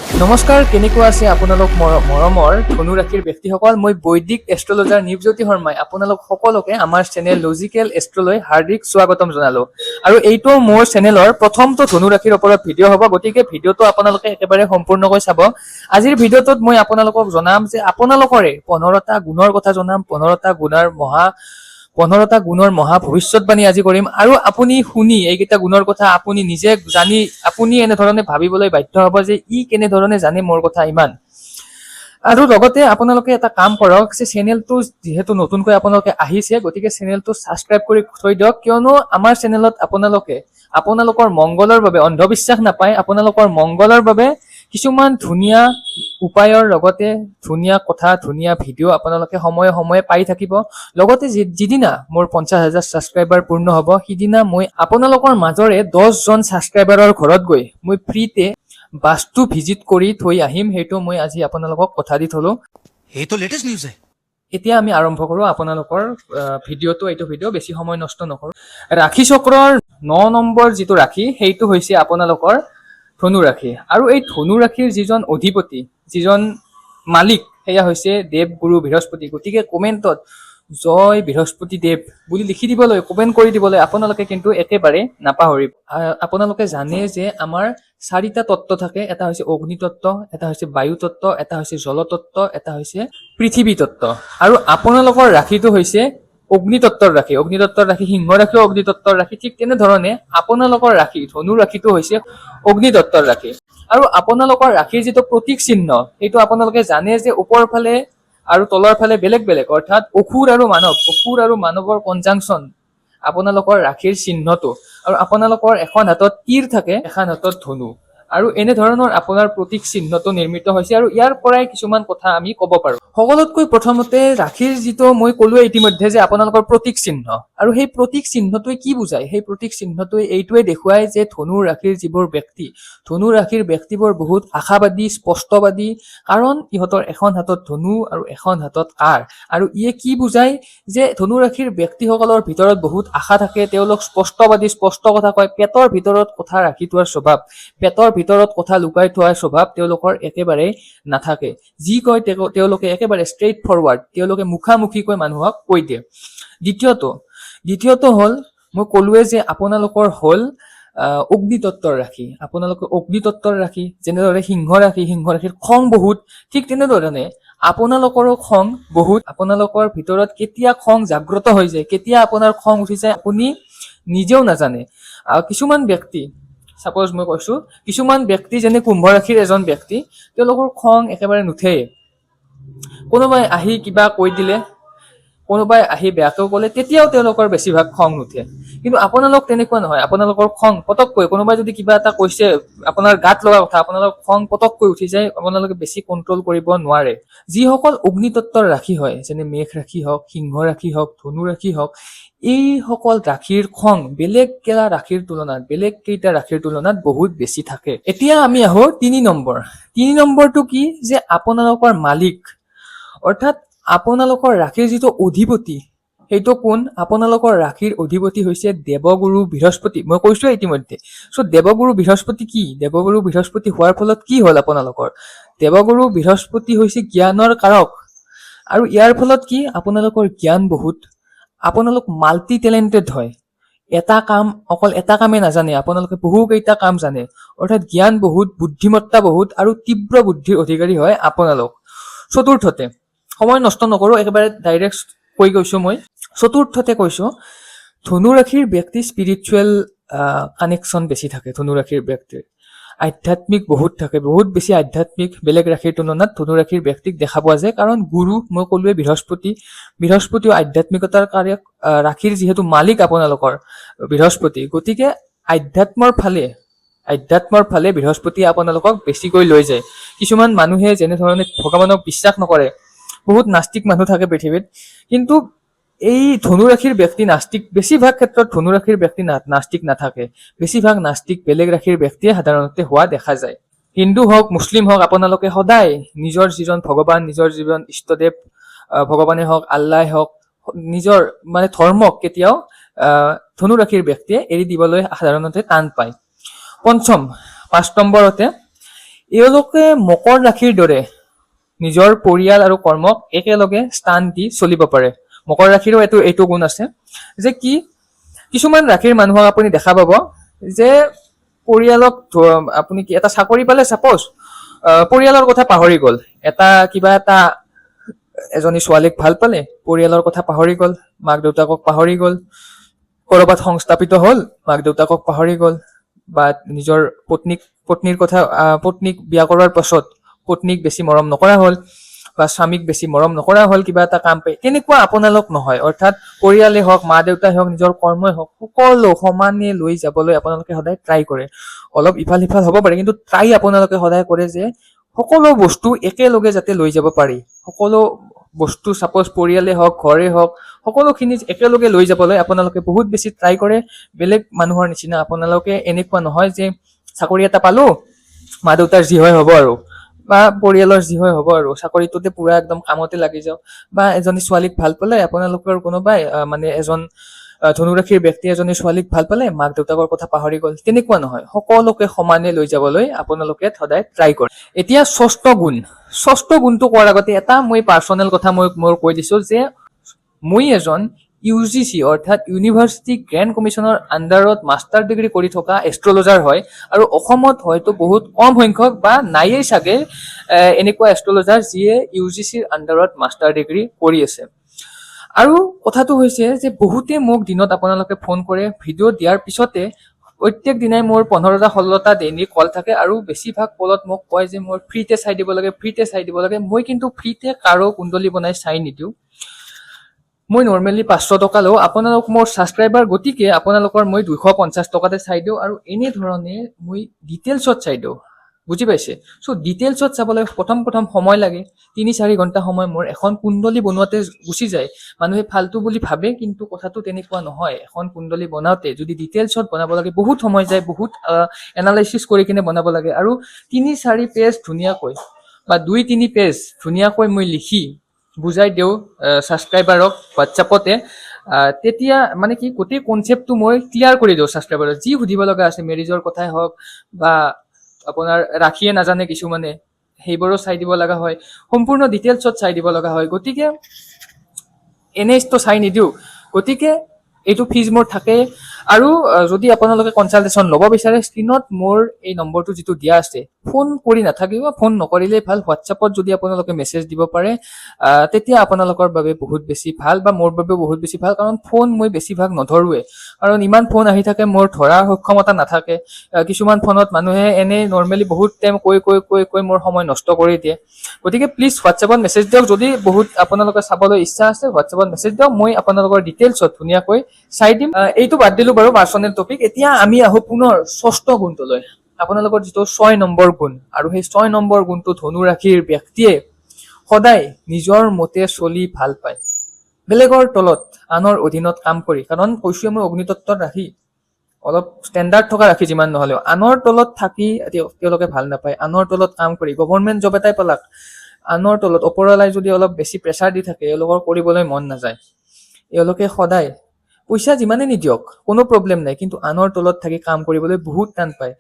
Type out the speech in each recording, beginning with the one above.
নমস্কাৰ, কেনেকুৱা আছে আপোনালোক মৰমৰ ধনু ৰাশিৰ ব্যক্তিসকল। মই বৈদিক এষ্ট্ৰলজাৰ নিপজ্যোতি শৰ্মাই আপোনালোক সকলোকে আমাৰ চেনেল লজিকেল এষ্ট্ৰলৈ হাৰ্দিক স্বাগতম জনালো। আৰু এইটো মোৰ চেনেলৰ প্ৰথমটো ধনু ৰাশিৰ ওপৰত ভিডিঅ' হ'ব, গতিকে ভিডিঅ'টো আপোনালোকে একেবাৰে সম্পূৰ্ণকৈ চাব। আজিৰ ভিডিঅ'টোত মই আপোনালোকক জনাম যে আপোনালোকৰে 15টা গুণৰ কথা জনাম। 15টা গুণৰ মহা ভৱিষ্যতবাণী আজি কৰিম। আৰু আপুনি শুনি এইকেইটা গুণৰ কথা আপুনি নিজে জানি আপুনি এনেধৰণে ভাবিবলৈ বাধ্য হ'ব যে ই কেনেধৰণে জানে মোৰ কথা ইমান। আৰু লগতে আপোনালোকে এটা কাম কৰক যে চেনেলটো যিহেতু নতুনকৈ আপোনালোকে আহিছে, গতিকে চেনেলটো ছাবস্ক্ৰাইব কৰি থৈ দিয়ক, কিয়নো আমাৰ চেনেলত আপোনালোকৰ মংগলৰ বাবে অন্ধবিশ্বাস নাপায়, আপোনালোকৰ মংগলৰ বাবে কিছুমান ধুনীয়া উপায়ৰ লগতে ধুনীয়া কথা, ধুনীয়া ভিডিঅ' আপোনালোকে সময়ে সময়ে পাই থাকিব। লগতে যিদিনা মোৰ 50,000 ছাবস্ক্ৰাইবাৰ পূৰ্ণ হ'ব, সিদিনা মই আপোনালোকৰ মাজৰে 10জন ছাবস্ক্ৰাইবাৰৰ ঘৰত গৈ মই ফ্ৰীতে বাস্তু ভিজিট কৰি থৈ আহিম। সেইটো মই আজি আপোনালোকক কথা দি থলো। এইটো লেটেষ্ট নিউজ হে। এতিয়া আমি আৰম্ভ কৰোঁ আপোনালোকৰ ভিডিঅ'টো। এইটো ভিডিঅ' বেছি সময় নষ্ট নকৰোঁ। ৰাশি চক্ৰৰ 9 নম্বৰ যিটো ৰাশি, সেইটো হৈছে আপোনালোকৰ ধনু ৰাশি। আৰু এই ধনু ৰাশিৰ যিজন অধিপতি, যিজন মালিক, সেয়া হৈছে দেৱ গুৰু বৃহস্পতি। গতিকে কমেণ্টত জয় বৃহস্পতি দেৱ বুলি লিখি দিবলৈ, কমেণ্ট কৰি দিবলৈ আপোনালোকে কিন্তু একেবাৰে নাপাহৰিব। আপোনালোকে জানে যে আমাৰ 4টা তত্ত্ব থাকে। এটা হৈছে অগ্নি তত্ত্ব, এটা হৈছে বায়ু তত্ত্ব, এটা হৈছে জল তত্ত্ব, এটা হৈছে পৃথিৱী তত্ত্ব। আৰু আপোনালোকৰ ৰাশিটো হৈছে অগ্নিতত্ত্বৰ ৰাশি। অগ্নিতত্ত্বৰ ৰাশি, সিংহ ৰাশিও অগ্নিতত্ত্বৰ ৰাশি। ঠিক তেনেধৰণে আপোনালোকৰ ৰাশি ধনু ৰাশিটো হৈছে অগ্নিতত্ত্বৰ ৰাশি। আৰু আপোনালোকৰ ৰাশিৰ যিটো প্ৰতীক চিহ্ন, সেইটো আপোনালোকে জানে যে ওপৰ ফালে আৰু তলৰ ফালে বেলেগ বেলেগ, অৰ্থাৎ অসুৰ আৰু মানৱৰ কনজাংচন আপোনালোকৰ ৰাশিৰ চিহ্নটো। আৰু আপোনালোকৰ এখন হাতত তীৰ থাকে, এখন হাতত ধনু। আৰু এনেধৰণৰ আপোনাৰ প্ৰতীক চিহ্নটো নিৰ্মিত হৈছে। আৰু ইয়াৰ পৰাই কিছুমান কথা আমি ক'ব পাৰোঁ। সকলোতকৈ প্ৰথমতে ৰাশিৰ যিটো মই ক'লোৱে ইতিমধ্যে যে আপোনালোকৰ প্ৰতীক চিহ্ন, আৰু সেই প্ৰতীক চিহ্নটোৱে কি বুজায়? সেই প্ৰতীক চিহ্নটোৱে এইটোৱে দেখুৱায় যে ধনু ৰাশিৰ যিবোৰ ব্যক্তি, ধনু ৰাশিৰ ব্যক্তিবোৰ বহুত আশাবাদী, স্পষ্টবাদী, কাৰণ ইহঁতৰ এখন হাতত ধনু আৰু এখন হাতত কাঁড়। আৰু ইয়ে কি বুজায় যে ধনু ৰাশিৰ ব্যক্তিসকলৰ ভিতৰত বহুত আশা থাকে, তেওঁলোক স্পষ্টবাদী, স্পষ্ট কথা কয়, পেটৰ ভিতৰত কথা ৰাখি থোৱাৰ স্বভাৱ, পেটৰ ভিতৰত কথা লুকাই থোৱাৰ স্বভাৱ তেওঁলোকৰ একেবাৰে নাথাকে। যি কয় তেওঁলোকে একেবাৰে ষ্ট্ৰেইট ফৰৱাৰ্ড, তেওঁলোকে মুখামুখিকৈ মানুহক কৈ দিয়ে। দ্বিতীয়টো হ'ল, মই ক'লোৱে যে আপোনালোকৰ হ'ল অগ্নিতত্ত্বৰ ৰাশি। আপোনালোকৰ অগ্নিতত্ত্বৰ ৰাশি, যেনেদৰে সিংহ ৰাশিৰ খং বহুত, ঠিক তেনেধৰণে আপোনালোকৰো খং বহুত। আপোনালোকৰ ভিতৰত কেতিয়া খং জাগ্ৰত হৈ যায়, কেতিয়া আপোনাৰ খং উঠি যায়, আপুনি নিজেও নাজানে। কিছুমান ব্যক্তি, ছাপ'জ মই কৈছো, কিছুমান ব্যক্তি যেনে কুম্ভ ৰাশিৰ এজন ব্যক্তি, তেওঁলোকৰ খং একেবাৰে নুঠেই। কোনোবাই আহি কিবা কৈ দিলে, কোনোবাই আহি বেয়াকৈ ক'লে, তেতিয়াও তেওঁলোকৰ বেছিভাগ খং নুঠে। কিন্তু আপোনালোক তেনেকুৱা নহয়। আপোনালোকৰ খং পটককৈ, কোনোবাই যদি কিবা এটা কৈছে আপোনাৰ গাত লগা কথা, আপোনালোকৰ খং পটককৈ উঠি যায়, আপোনালোকে বেছি কণ্ট্ৰল কৰিব নোৱাৰে। যিসকল অগ্নিতত্ত্বৰ ৰাশি হয়, যেনে মেষ ৰাশি হওক, সিংহ ৰাশি হওক, ধনু ৰাশি হওক, এইসকল ৰাশিৰ খং বেলেগ কেইটা ৰাশিৰ তুলনাত বহুত বেছি থাকে। এতিয়া আমি আহো 3 নম্বৰ। 3 নম্বৰটো কি? যে আপোনালোকৰ মালিক, অৰ্থাৎ আপোনালোকৰ ৰাশিৰ যিটো অধিপতি, সেইটো কোন? আপোনালোকৰ ৰাশিৰ অধিপতি হৈছে দেৱগুৰু বৃহস্পতি। মই কৈছো ইতিমধ্যে। দেৱগুৰু বৃহস্পতি কি? দেৱগুৰু বৃহস্পতি হোৱাৰ ফলত কি হ'ল আপোনালোকৰ? দেৱগুৰু বৃহস্পতি হৈছে জ্ঞানৰ কাৰক। আৰু ইয়াৰ ফলত কি? আপোনালোকৰ জ্ঞান বহুত, আপোনালোক মাল্টি টেলেণ্টেড হয়। অকল এটা কামে নাজানে, আপোনালোকে বহুকেইটা কাম জানে, অৰ্থাৎ জ্ঞান বহুত, বুদ্ধিমত্তা বহুত, আৰু তীব্ৰ বুদ্ধিৰ অধিকাৰী হয় আপোনালোক। চতুৰ্থতে, সময় নষ্ট নকৰো, একেবাৰে ডাইৰেক্ট কৈ গৈছো মই। চতুৰ্থতে কৈছো, ধনু ৰাশিৰ ব্যক্তি স্পিৰিচুৱেল কানেকশ্যন বেছি থাকে। ধনু ৰাশিৰ ব্যক্তিৰ আধ্যাত্মিক বহুত থাকে, বহুত বেছি আধ্যাত্মিক। বেলেগ ৰাশিৰ তুলনাত ধনু ৰাশিৰ ব্যক্তিক দেখা পোৱা যায়, কাৰণ গুৰু, মই ক'লোৱে বৃহস্পতিও আধ্যাত্মিকতাৰ কাৰক। ৰাশিৰ যিহেতু মালিক আপোনালোকৰ বৃহস্পতি, গতিকে আধ্যাত্মৰ ফালে বৃহস্পতিয়ে আপোনালোকক বেছিকৈ লৈ যায়। কিছুমান মানুহে যেনেধৰণে ভগৱানক বিশ্বাস নকৰে, বহুত নাস্তিক মানুহ থাকে পৃথিৱীত, কিন্তু এই ধনু ৰাশিৰ ব্যক্তি নাস্তিক। বেছিভাগ ক্ষেত্ৰত ধনু ৰাশিৰ ব্যক্তি নাস্তিক নাথাকে। বেছিভাগ নাস্তিক বেলেগ ৰাশিৰ ব্যক্তিয়ে সাধাৰণতে হোৱা দেখা যায়। হিন্দু হওক, মুছলিম হওক, আপোনালোকে সদায় নিজৰ যিজন ভগৱান, নিজৰ যিজন ইষ্টদেৱ, ভগৱানে হওক, আল্লাই হওক, নিজৰ ধৰ্মক কেতিয়াও ধনু ৰাশিৰ ব্যক্তিয়ে এৰি দিবলৈ সাধাৰণতে টান পায়। 5 নম্বৰতে, এওঁলোকে মকৰ ৰাশিৰ দৰে নিজৰ পৰিয়াল আৰু কৰ্মক একেলগে স্থান দি চলিব পাৰে। মকৰ ৰাশিৰো এইটো গুণ আছে যে কি কিছুমান ৰাশিৰ মানুহক আপুনি দেখা পাব যে পৰিয়ালক আপুনি কি এটা চাকৰি পালে, ছাপ'জ পৰিয়ালৰ কথা পাহৰি গ'ল। কিবা এটা এজনী ছোৱালীক ভাল পালে, পৰিয়ালৰ কথা পাহৰি গ'ল, মাক দেউতাকক পাহৰি গ'ল, ক'ৰবাত সংস্থাপিত হ'ল, মাক দেউতাকক পাহৰি গ'ল, বা নিজৰ পত্নীক বিয়া কৰাৰ পাছত পত্নীক বেছি মৰম নকৰা হ'ল, বা স্বামীক বেছি মৰম নকৰা হ'ল, কিবা এটা কাম পাই। তেনেকুৱা আপোনালোক নহয়। অৰ্থাৎ পৰিয়ালেই হওক, মা দেউতাই হওক, নিজৰ কৰ্মই হওক, সকলো সমানে লৈ যাবলৈ আপোনালোকে সদায় ট্ৰাই কৰে। অলপ ইফাল সিফাল হ'ব পাৰে, কিন্তু ট্ৰাই আপোনালোকে সদায় কৰে যে সকলো বস্তু একেলগে যাতে লৈ যাব পাৰি। সকলো বস্তু ছাপ'জ পৰিয়ালেই হওক, ঘৰেই হওক, সকলোখিনি একেলগে লৈ যাবলৈ আপোনালোকে বহুত বেছি ট্ৰাই কৰে। বেলেগ মানুহৰ নিচিনা আপোনালোকে এনেকুৱা নহয় যে চাকৰি এটা পালো, মা দেউতাৰ যি হয় হ'ব আৰু, বা পৰিয়ালৰ যি হয় হ'ব আৰু, চাকৰিটোতে পুৰা একদম কামতে লাগি যাওঁ। বা এজনী ছোৱালীক ভাল পালে আপোনালোকৰ কোনোবাই মানে এজন ধনুৰাশিৰ ব্যক্তি এজনী ছোৱালীক ভাল পালে, মাক দেউতাকৰ কথা পাহৰি গ'ল। তেনেকুৱা নহয়, সকলোকে সমানে লৈ যাবলৈ আপোনালোকে সদায় ট্ৰাই কৰে। এতিয়া ষষ্ঠ গুণটো কোৱাৰ আগতে এটা মই পাৰ্চনেল কথা মই কৈ দিছো যে মই এজন UGC অৰ্থাৎ ইউনিভাৰ্চিটি গ্ৰেণ্ড কমিশ্যনৰ আণ্ডাৰত মাষ্টাৰ ডিগ্ৰী কৰি থকা এষ্ট্ৰলজাৰ হয়। আৰু অসমত হয়তো বহুত কম সংখ্যক বা নায়েই চাগে এনেকুৱা এষ্ট্ৰলজাৰ যিয়ে UGCৰ আণ্ডাৰত মাষ্টাৰ ডিগ্ৰী কৰি আছে। আৰু কথাটো হৈছে যে বহুতে মোক দিনত আপোনালোকে ফোন কৰে, ভিডিঅ' দিয়াৰ পিছতে প্ৰত্যেক দিনাই মোৰ 15টা-16টা দৈনিক কল থাকে, আৰু বেছিভাগ কলত মোক কয় যে মই ফ্ৰীতে চাই দিব লাগে। মই কিন্তু ফ্ৰীতে কাৰো কুণ্ডলী বনাই চাই নিদিওঁ। মই নৰ্মেলি 500 টকা লওঁ। আপোনালোক মোৰ ছাবস্ক্ৰাইবাৰ, গতিকে আপোনালোকৰ মই 250 টকাতে চাই দিওঁ, আৰু এনেধৰণে মই ডিটেইলছত চাই দিওঁ। বুজি পাইছে? চ' ডিটেইলছত চাবলৈ প্ৰথম সময় লাগে, 3-4 ঘণ্টা সময় মোৰ এখন কুণ্ডলী বনোৱাতে গুচি যায়। মানুহে ফাল্টু বুলি ভাবে, কিন্তু কথাটো তেনেকুৱা নহয়। এখন কুণ্ডলী বনাওঁতে যদি ডিটেইলছত বনাব লাগে বহুত সময় যায়, বহুত এনালাইচিছ কৰি কিনে বনাব লাগে। আৰু 3-4 পেজ ধুনীয়াকৈ বা 2-3 পেজ ধুনীয়াকৈ মই লিখি বুজাই দিওঁ ছাবস্ক্ৰাইবাৰক হোৱাটছএপতে। তেতিয়া মানে কি গোটেই কনচেপ্টটো মই ক্লিয়াৰ কৰি দিওঁ ছাবস্ক্ৰাইবাৰক। যি সুধিব লগা আছে, মেৰিজৰ কথাই হওক বা আপোনাৰ ৰাশিয়ে নাজানে কিছুমানে, সেইবোৰো চাই দিব লগা হয়, সম্পূৰ্ণ ডিটেইলছত চাই দিব লগা হয়। গতিকে এনেইতো চাই নিদিওঁ, গতিকে এইটো ফিজ মোৰ থাকে। আৰু যদি আপোনালোকে কনচালটেশ্যন ল'ব বিচাৰে, স্ক্ৰীণত মোৰ এই নম্বৰটো যিটো দিয়া আছে, ফোন কৰি নাথাকিব, ফোন নকৰিলেই ভাল। হোৱাটছএপত যদি আপোনালোকে মেছেজ দিব পাৰে তেতিয়া আপোনালোকৰ বাবে বহুত বেছি ভাল, বা মোৰ বাবেও বহুত বেছি ভাল। কাৰণ ফোন মই বেছিভাগ নধৰোৱে, কাৰণ ইমান ফোন আহি থাকে, মোৰ ধৰাৰ সক্ষমতা নাথাকে। কিছুমান ফোনত মানুহে এনেই নৰ্মেলি বহুত টাইম কৈ মোৰ সময় নষ্ট কৰি দিয়ে। গতিকে প্লিজ হোৱাটছএপত মেছেজ দিয়ক। যদি বহুত আপোনালোকে চাবলৈ ইচ্ছা আছে, হোৱাটছএপত মেছেজ দিয়ক, মই আপোনালোকৰ ডিটেইলছত ধুনীয়াকৈ চাই দিম। এইটো বাদ দিলো বাৰু পাৰ্চনেল টপিক। এতিয়া আমি আহো পুনৰ ষষ্ঠ গুণটোলৈ, আপোনালোকৰ যিটো 6 নম্বৰ গুণ। আৰু সেই 6 নম্বৰ গুণটো ধনু ৰাশিৰ ব্যক্তিয়ে সদায় নিজৰ মতে চলি ভাল পায়, বেলেগৰ তলত আনৰ অধীনত কাম কৰি। কাৰণ কৈছোৱে মই অগ্নিতত্ত্বৰ ৰাশি, অলপ ষ্টেণ্ডাৰ্ড থকা ৰাশি যিমান নহলেও, আনৰ তলত থাকি তেওঁলোকে ভাল নাপায়। আনৰ তলত কাম কৰি গভৰ্ণমেণ্ট জব এটাই পালাক, আনৰ তলত ওপৰলাই যদি অলপ বেছি প্ৰেছাৰ দি থাকে, এওঁলোকৰ কৰিবলৈ মন নাযায়। এওঁলোকে সদায় পইচা যিমানে নিদিয়ক কোনো প্ৰব্লেম নাই, কিন্তু আনৰ তলত থাকি কাম কৰিবলৈ বহুত টান পায়।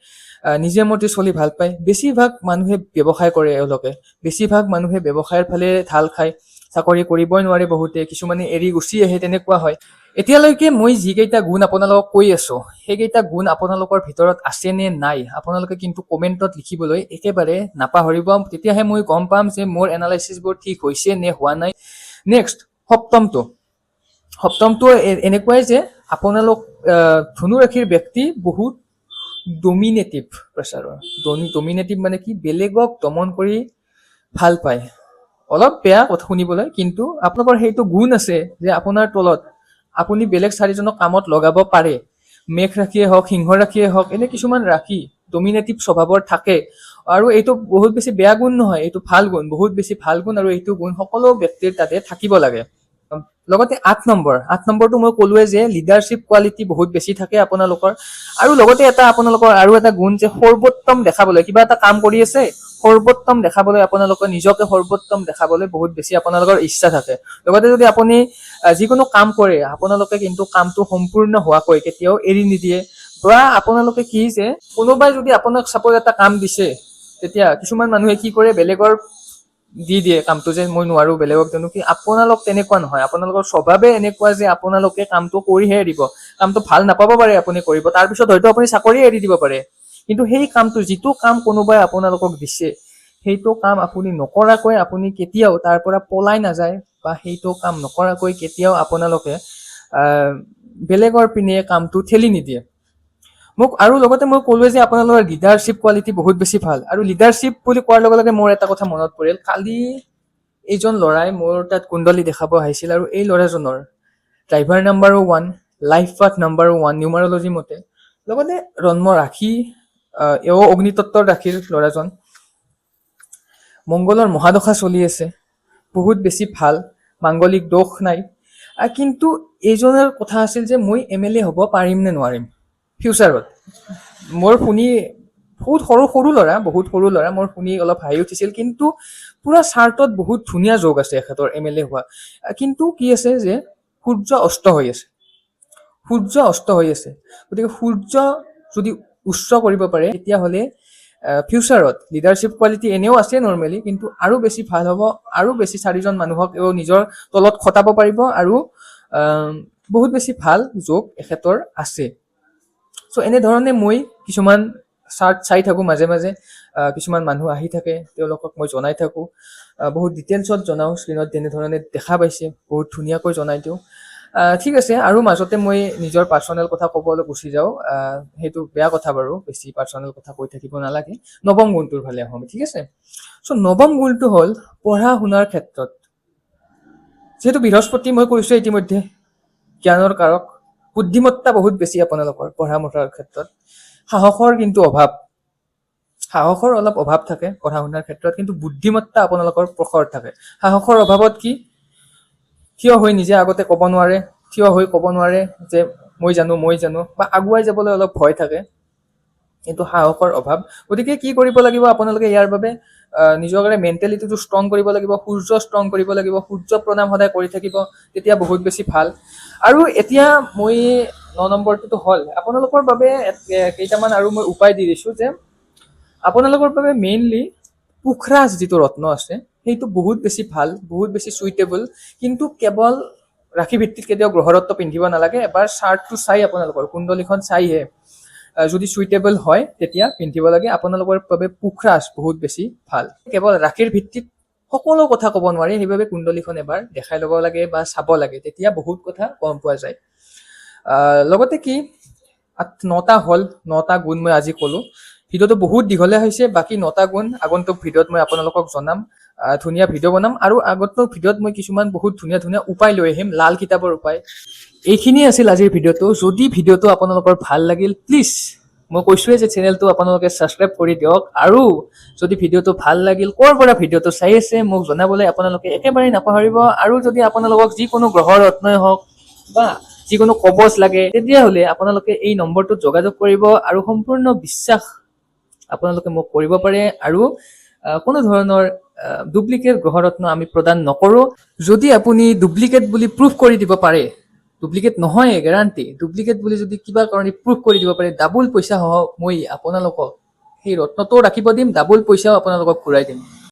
নিজে মতে চলি ভাল পায়। বেছিভাগ মানুহে ব্যৱসায় কৰে, এওঁলোকে বেছিভাগ মানুহে ব্যৱসায়ৰ ফালে ঢাল খায়, চাকৰি কৰিবই নোৱাৰে বহুতে, কিছুমানে এৰি গুচি আহে, তেনেকুৱা হয়। এতিয়ালৈকে মই যিকেইটা গুণ আপোনালোকক কৈ আছো, সেইকেইটা গুণ আপোনালোকৰ ভিতৰত আছে নে নাই, আপোনালোকে কিন্তু কমেণ্টত লিখিবলৈ একেবাৰে নাপাহৰিব। তেতিয়াহে মই গম পাম যে মোৰ এনালাইচিছবোৰ ঠিক হৈছে নে হোৱা নাই। নেক্সট সপ্তমটো এনেকুৱাই যে আপোনালোক ধনু ৰাশিৰ ব্যক্তি বহুত ডমিনেটিভ প্ৰেচাৰৰ। ডমিনেটিভ মানে কি, বেলেগক দমন কৰি ভাল পায়। অলপ বেয়া কথা শুনিবলৈ, কিন্তু আপোনালোকৰ সেইটো গুণ আছে যে আপোনাৰ তলত আপুনি বেলেগ 4জনক কামত লগাব পাৰে। মেষ ৰাশিয়ে হওক, সিংহ ৰাশিয়ে হওক, এনে কিছুমান ৰাশি ডমিনেটিভ স্বভাৱৰ থাকে। আৰু এইটো বহুত বেছি বেয়া গুণ নহয়, এইটো ভাল গুণ, বহুত বেছি ভাল গুণ। আৰু এইটো গুণ সকলো ব্যক্তিৰ তাতে থাকিব লাগে। লগতে 8 নম্বৰটো মই ক'লোৱে যে লিডাৰশ্বিপ কোৱালিটি বহুত বেছি থাকে আপোনালোকৰ। আৰু লগতে আপোনালোকৰ আৰু এটা গুণ যে সৰ্বোত্তম দেখাবলৈ, কিবা এটা কাম কৰি আছে, সৰ্বোত্তম দেখাবলৈ, আপোনালোকে নিজকে সৰ্বোত্তম দেখাবলৈ বহুত বেছি আপোনালোকৰ ইচ্ছা থাকে। লগতে যদি আপুনি যিকোনো কাম কৰে, আপোনালোকে কিন্তু কামটো সম্পূৰ্ণ হোৱাকৈ কেতিয়াও এৰি নিদিয়ে। বা আপোনালোকে কি যে কোনোবাই যদি আপোনাক চাপোজ এটা কাম দিছে, তেতিয়া কিছুমান মানুহে কি কৰে, বেলেগৰ দি দিয়ে কামটো, যে মই নোৱাৰো বেলেগক জানো। কি আপোনালোক তেনেকুৱা নহয়, আপোনালোকৰ স্বভাৱে এনেকুৱা যে আপোনালোকে কামটো কৰিহে দিব। কামটো ভাল নাপাব পাৰে আপুনি কৰিব, তাৰপিছত হয়তো আপুনি চাকৰি এৰি দিব পাৰে, কিন্তু সেই কামটো, যিটো কাম কোনোবাই আপোনালোকক দিছে, সেইটো কাম আপুনি নকৰাকৈ আপুনি কেতিয়াও তাৰ পৰা পলাই নাযায়, বা সেইটো কাম নকৰাকৈ কেতিয়াও আপোনালোকে বেলেগৰ পিনে কামটো ঠেলি নিদিয়ে। মোক আৰু লগতে মই ক'লোৱে যে আপোনালোকৰ লিডাৰশ্বিপ কোৱালিটি বহুত বেছি ভাল। আৰু লিডাৰশ্বিপ বুলি কোৱাৰ লগে লগে মোৰ এটা কথা মনত পৰিল। কালি এইজন ল'ৰাই মোৰ তাত কুণ্ডলী দেখাব আহিছিল, আৰু এই ল'ৰাজনৰ driver number 1, life path number 1 নিউমাৰলজি মতে, লগতে জন্ম ৰাশি, এও অগ্নিতত্ত্বৰ ৰাশিৰ ল'ৰাজন। মংগলৰ মহাদশা চলি আছে, বহুত বেছি ভাল, মাংগলিক দোষ নাই। কিন্তু এইজনৰ কথা আছিল যে মই MLA হ'ব পাৰিম নে নোৱাৰিম ফিউচাৰত। মোৰ শুনি বহুত সৰু ল'ৰা, বহুত সৰু ল'ৰা, মোৰ শুনি অলপ হাঁহি উঠিছিল। কিন্তু পুৰা চাৰ্টত বহুত ধুনীয়া যোগ আছে এখেতৰ MLA হোৱা। কিন্তু কি আছে যে সূৰ্য অস্ত হৈ আছে, সূৰ্য অস্ত হৈ আছে। গতিকে সূৰ্য যদি উচ্চ কৰিব পাৰে, তেতিয়াহ'লে ফিউচাৰত লিডাৰশ্বিপ কোৱালিটি এনেও আছে নৰ্মেলি, কিন্তু আৰু বেছি ভাল হ'ব, আৰু বেছি 4জন মানুহক এও নিজৰ তলত খটাব পাৰিব, আৰু বহুত বেছি ভাল যোগ এখেতৰ আছে। চ' এনেধৰণে মই কিছুমান চাৰ্ট চাই থাকোঁ মাজে মাজে, কিছুমান মানুহ আহি থাকে, তেওঁলোকক মই জনাই থাকোঁ, বহুত ডিটেইলছত জনাওঁ, স্ক্ৰীণত যেনেধৰণে দেখা পাইছে বহুত ধুনীয়াকৈ জনাই দিওঁ। ঠিক আছে, আৰু মাজতে মই নিজৰ পাৰ্চনেল কথা ক'বলৈ গুচি যাওঁ, সেইটো বেয়া কথা বাৰু, বেছি পাৰ্চনেল কথা কৈ থাকিব নালাগে। নৱম গুণটোৰ ফালে আহোঁ, ঠিক আছে। চ' নৱম গুণটো হ'ল পঢ়া শুনাৰ ক্ষেত্ৰত। যিহেতু বৃহস্পতি মই কৈছোঁ ইতিমধ্যে জ্ঞানৰ কাৰক, বুদ্ধিমত্তা বহুত বেছি আপোনালোকৰ পঢ়া শুনাৰ ক্ষেত্ৰত। সাহসৰ কিন্তু অভাৱ, সাহসৰ অলপ অভাৱ থাকে পঢ়া শুনাৰ ক্ষেত্ৰত, কিন্তু বুদ্ধিমত্তা আপোনালোকৰ প্ৰখৰ থাকে। সাহসৰ অভাৱত কি, থিয় হৈ নিজে আগতে ক'ব নোৱাৰে, থিয় হৈ ক'ব নোৱাৰে যে মই জানো, বা আগুৱাই যাবলৈ অলপ ভয় থাকে, কিন্তু সাহসৰ অভাৱ। গতিকে কি কৰিব লাগিব আপোনালোকে ইয়াৰ বাবে, নিজকে মেণ্টেলিটিটো ষ্ট্ৰং কৰিব লাগিব, সূৰ্য ষ্ট্ৰং কৰিব লাগিব, সূৰ্য প্ৰণাম সদায় কৰি থাকিব, তেতিয়া বহুত বেছি ভাল। আৰু এতিয়া মই 9 নম্বৰটোতো হ'ল আপোনালোকৰ বাবে কেইটামান আৰু মই উপায় দি দিছোঁ, যে আপোনালোকৰ বাবে মেইনলি পুখৰাজ যিটো ৰত্ন আছে, সেইটো বহুত বেছি ভাল, বহুত বেছি চুইটেবল। কিন্তু কেৱল ৰাশি ভিত্তিত কেতিয়াও গ্ৰহৰত্ব পিন্ধিব নালাগে, এবাৰ চাৰ্টটো চাই আপোনালোকৰ কুণ্ডলীখন চাইহে যদি চুইটেবল হয় তেতিয়া পিন্ধিব লাগে। আপোনালোকৰ বাবে পুখৰাজ বহুত বেছি ভাল। কেৱল ৰাশিৰ ভিত্তিত সকলো কথা ক'ব নোৱাৰি, সেইবাবে কুণ্ডলীখন এবাৰ দেখাই ল'ব লাগে বা চাব লাগে, তেতিয়া বহুত কথা গম পোৱা যায়। লগতে কি, 9টা হ'ল, 9টা গুণ মই আজি ক'লোঁ। ভিডিঅ'টো বহুত দীঘলীয়া হৈছে, বাকী 9টা গুণ আগন্তুক ভিডিঅ'ত মই আপোনালোকক জনাম, ধুনীয়া ভিডিঅ' বনাম। আৰু আগন্তুক ভিডিঅ'ত মই কিছুমান বহুত ধুনীয়া ধুনীয়া উপায় লৈ আহিম, লাল কিতাপৰ উপায়। এইখিনি আছিল আজিৰ ভিডিঅ'টো। যদি ভিডিঅ'টো আপোনালোকৰ ভাল লাগিল, প্লিজ, মই কৈছোঁৱে যে চেনেলটো আপোনালোকে ছাবস্ক্ৰাইব কৰি দিয়ক। আৰু যদি ভিডিঅ'টো ভাল লাগিল, ক'ৰ পৰা ভিডিঅ'টো চাই আছে মোক জনাবলৈ আপোনালোকে একেবাৰে নাপাহৰিব। আৰু যদি আপোনালোকক যিকোনো গ্ৰহৰ ৰত্নই হওক বা যিকোনো কবচ লাগে, তেতিয়াহ'লে আপোনালোকে এই নম্বৰটোত যোগাযোগ কৰিব, আৰু সম্পূৰ্ণ বিশ্বাস আপোনালোকে মোক কৰিব পাৰে। আৰু কোনো ধৰণৰ ডুপ্লিকেট গ্ৰহৰত্ন আমি প্ৰদান নকৰোঁ। যদি আপুনি ডুপ্লিকেট বুলি প্ৰুভ কৰি দিব পাৰে, ডুপ্লিকেট নহয় গেৰাণ্টি, ডুপ্লিকেট বুলি যদি কিবা কাৰণে প্ৰুভ কৰি দিব পাৰে, ডাবুল পইচা সহ মই আপোনালোকক সেই ৰত্নটোও ৰাখিব দিম, ডাবুল পইচাও আপোনালোকক ঘূৰাই দিম।